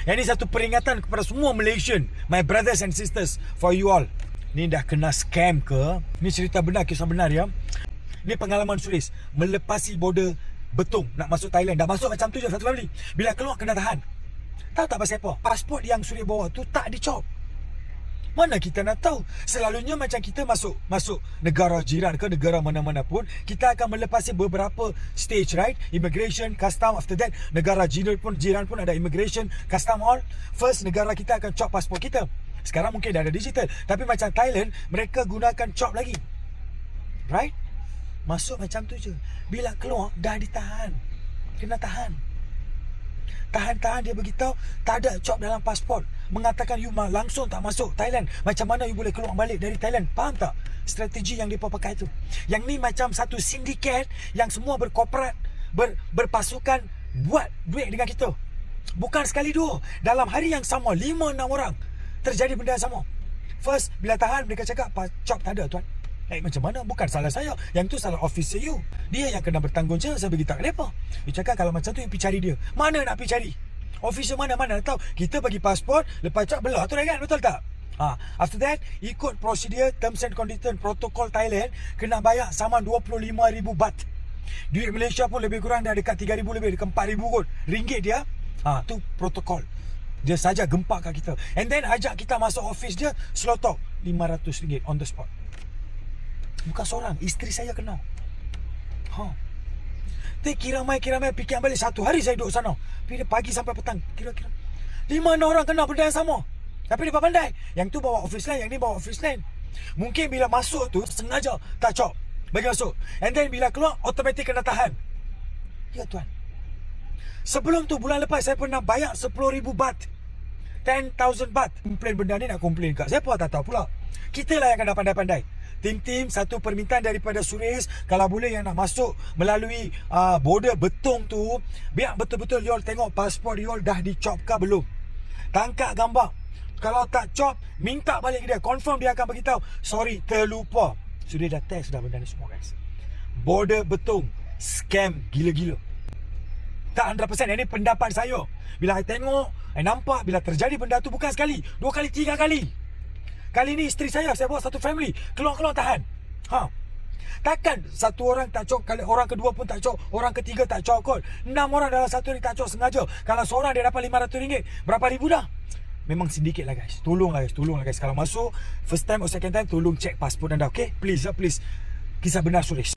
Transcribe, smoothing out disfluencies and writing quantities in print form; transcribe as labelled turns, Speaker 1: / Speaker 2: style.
Speaker 1: Yang ni satu peringatan kepada semua Malaysian, my brothers and sisters, for you all. Ni dah kena scam ke? Ni cerita benar, kisah benar ya. Ni pengalaman Suris melepasi border Betong nak masuk Thailand. Dah masuk macam tu je satu family. Bila keluar kena tahan. Tahu tak pasal apa? Pasport yang Suris bawa tu tak dicop. Mana kita nak tahu? Selalunya macam kita masuk negara jiran ke negara mana-mana pun, kita akan melepasi beberapa stage, right? Immigration, custom, after that negara jiran pun ada immigration, custom all. First negara kita akan cop pasport kita. Sekarang mungkin dah ada digital, tapi macam Thailand mereka gunakan cop lagi. Right? Masuk macam tu je. Bila keluar dah ditahan. Kena tahan. Tahan dia beritahu tak ada cop dalam pasport, mengatakan you langsung tak masuk Thailand. Macam mana you boleh keluar balik dari Thailand? Faham tak strategi yang mereka pakai tu? Yang ni macam satu sindiket yang semua berkorporat, berpasukan buat duit dengan kita. Bukan sekali dua, dalam hari yang sama 5-6 orang terjadi benda yang sama. First bila tahan mereka cakap cop tak ada tuan. Macam mana? Bukan salah saya. Yang tu salah officer you. Dia yang kena bertanggungjawab. Saya beritahu kenapa. Dia cakap kalau macam tu you pergi cari dia. Mana nak pergi cari? Officer mana-mana nak tahu. Kita bagi pasport, lepas cak belah tu dah kan? Betul tak? After that, ikut prosedur terms and condition protokol Thailand, kena bayar sama 25,000 baht. Duit Malaysia pun lebih kurang dah dekat 3,000 lebih, dekat 4,000 kot ringgit dia. Tu protokol. Dia saja gempak kat kita. And then ajak kita masuk office dia, slow talk RM500 on the spot. Bukan seorang, isteri saya kena. Kiramai fikir balik. Satu hari saya duduk sana, pagi sampai petang, kira-kira 5-6 orang kena benda yang sama. Tapi dia pandai. Yang tu bawa office line, yang ni bawa office line. Mungkin bila masuk tu sengaja tak cop bagi masuk. And then bila keluar automatik kena tahan. Ya tuan. Sebelum tu bulan lepas saya pernah bayar 10,000 baht, 10,000 baht. Komplain benda ni nak komplain kat siapa tak tahu pula. Kita lah yang kena pandai-pandai. Tim-tim, satu permintaan daripada Suris, kalau boleh yang nak masuk melalui border Betong tu, biar betul-betul you all tengok pasport you all dah dicop ke belum. Tangkap gambar. Kalau tak cop, minta balik ke dia. Confirm dia akan beritahu, sorry terlupa. Sudah dah test dah benda ni semua guys. Border Betong scam gila-gila. Tak 100%. Ini pendapat saya. Bila saya tengok, saya nampak bila terjadi benda tu bukan sekali, 2 kali, 3 kali. Kali ni isteri saya bawa satu family, keluar-keluar tahan. Takkan satu orang tak cok, kali orang kedua pun tak cok, orang ketiga tak cok kot. 6 orang dalam satu ni tak cok sengaja. Kalau seorang dia dapat RM500, berapa ribu dah? Memang sedikit lah guys. Tolonglah guys. Kalau masuk first time or second time, tolong check pasport anda, okay? Please. Kisah benar Suris.